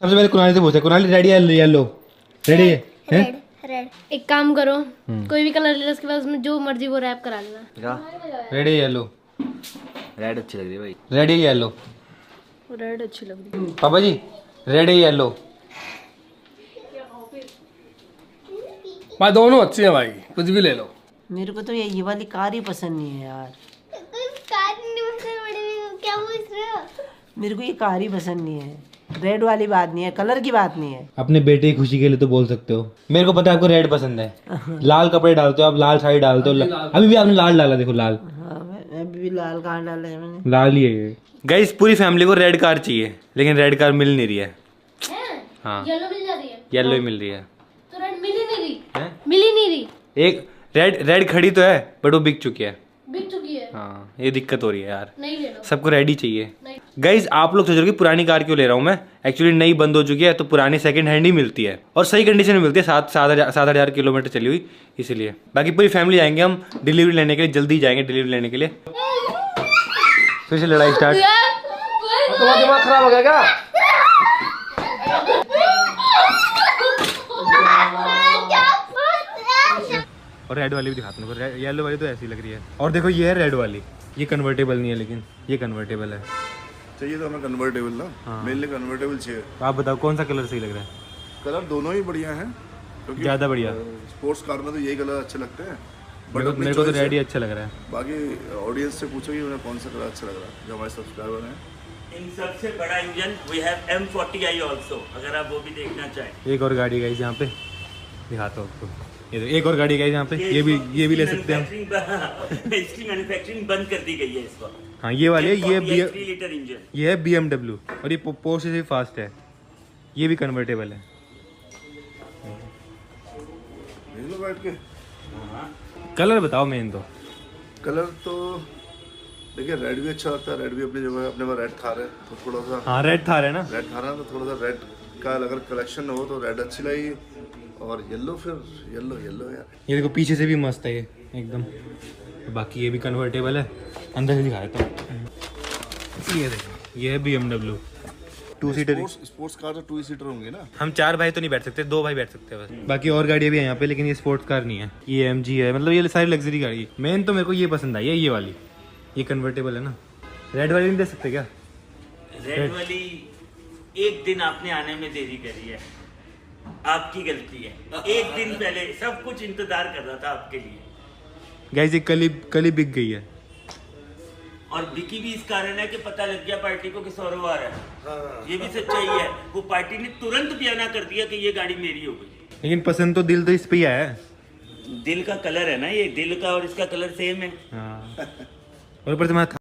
सबसे पहले कुनाली से पूछते, कुनाली रेडी है येलो? रेडी है? रेड। एक काम करो, कोई भी कलर ले लो, उसके बाद उसमें जो मर्जी वो रैप करा लेना। रेडी है येलो? रेड अच्छी लग रही है भाई। रेडी है येलो? रेड अच्छी लग रही है पापा जी रेडी है येलो? भाई दोनों अच्छी है भाई, कुछ भी ले लो। मेरे को तो ये वाली कार ही पसंद नहीं है यार। क्या पूछ रहे हो? मेरे को ये कार ही पसंद नहीं है। रेड वाली बात नहीं है, कलर की बात नहीं है। अपने बेटे की खुशी के लिए तो बोल सकते हो। मेरे को पता है आपको रेड पसंद है, लाल कपड़े डालते हो आप, लाल साड़ी डालते हो। अभी भी आपने लाल डाला, देखो लाल। हाँ, मैं अभी भी लाल कहाँ डाला है मैंने। लाल ही है ये। गाइस पूरी फैमिली को रेड कार चाहिए, लेकिन रेड कार मिल नहीं रही है। हाँ येलो मिल जा रही है, येलो ही मिल रही है। तो रेड मिल ही नहीं रही हैं? मिल ही नहीं रही। एक रेड खड़ी तो है बट वो बिक चुकी है। बिक चुकी है। हाँ ये दिक्कत हो रही है यार, नहीं ले लो। सबको रेडी चाहिए। नहीं। गाइज आप लोग सोच रहे हो कि पुरानी कार क्यों ले रहा हूँ मैं, एक्चुअली नई बंद हो चुकी है तो पुरानी सेकंड हैंड ही मिलती है और सही कंडीशन में मिलती है। 7,000 किलोमीटर चली हुई, इसीलिए। बाकी पूरी फैमिली आएंगे हम डिलीवरी लेने के लिए, जल्दी जाएंगे डिलीवरी लेने के लिए। फिर से लड़ाई स्टार्ट। तुम्हारा दिमाग खराब हो गया क्या? और रेड वाली भी दिखाता हूँ, येलो वाली तो ऐसी लग रही है। और देखो ये है रेड वाली, ये कन्वर्टेबल नहीं है लेकिन ये कन्वर्टेबल है। चाहिए तो हमें कन्वर्टेबल ना। हाँ। मेनली कन्वर्टेबल चाहिए। तो आप बताओ कौन सा कलर सही लग रहा है? कलर दोनों ही बढ़िया हैं, क्योंकि ज़्यादा बढ़िया। स्पोर्ट्स कार में तो यही कलर अच्छे लगते हैं। मेरे को तो रेड ही अच्छा लग रहा है। बाकी ऑडियंस से पूछो कि उन्हें कौन सा कलर अच्छा लग रहा है, जो हमारे सब्सक्राइबर हैं। इन सबसे बड़ा engine we have M40i also, अगर आप वो भी देखना चाहें। एक और गाड़ी गई यहाँ पे, दिखाता हूँ आपको। ये देखो, एक और गाड़ी गई यहाँ पे, ये भी ले सकते हैं हम। इसकी मैन्युफैक्चरिंग बंद कर दी गई है इस वक्त। हाँ ये वाली है, ये 3 लीटर इंजन। ये है BMW और ये पोर्शे से फास्ट है। ये भी कन्वर्टेबल है। देख लो बैठ के। कलर बताओ मेन तो। कलर तो देखिए रेड भी अच्छा लगता है, रेड भी अपनी जगह है। अपने पास रेड थार है तो थोड़ा सा, हाँ रेड थार है ना, रेड थार है तो थोड़ा सा रेड का अगर कलेक्शन हो तो रेड अच्छी लगेगी। और येलो फिर येलो यार। ये देखो पीछे से भी मस्त है ये एकदम। बाकी ये भी कन्वर्टेबल है, अंदर से दिखा देता हूँ। ये देखो ये है BMW 2 सीटर। स्पोर्ट्स कार तो 2 सीटर होंगे ना। हम 4 भाई तो नहीं बैठ सकते, 2 भाई बैठ सकते हैं बस। बाकी और गाड़ियाँ भी हैं यहाँ पे, लेकिन ये स्पोर्ट्स कार नहीं है। ये MG है, मतलब ये सारी लग्जरी गाड़ी है। मेन तो मेरे को ये पसंद आई है, ये वाली। ये कन्वर्टेबल है ना। रेड वाली नहीं दे सकते क्या? रेड वाली एक दिन आपने आने में देरी करी है, आपकी गलती है। एक दिन पहले सब कुछ इंतजार कर रहा था आपके लिए। गाइस ये कल ही बिक गई है। और बिकी भी इस कारण है कि पता लग गया पार्टी को कि सौरव आ रहा है। ये भी सच्चाई है, वो पार्टी ने तुरंत बयाना कर दिया कि ये गाड़ी मेरी हो गई। लेकिन पसंद तो दिल तो इस पे ही आया है। दिल का कलर है ना, ये दिल का और इसका कलर सेम है। हाँ और ऊपर से मैं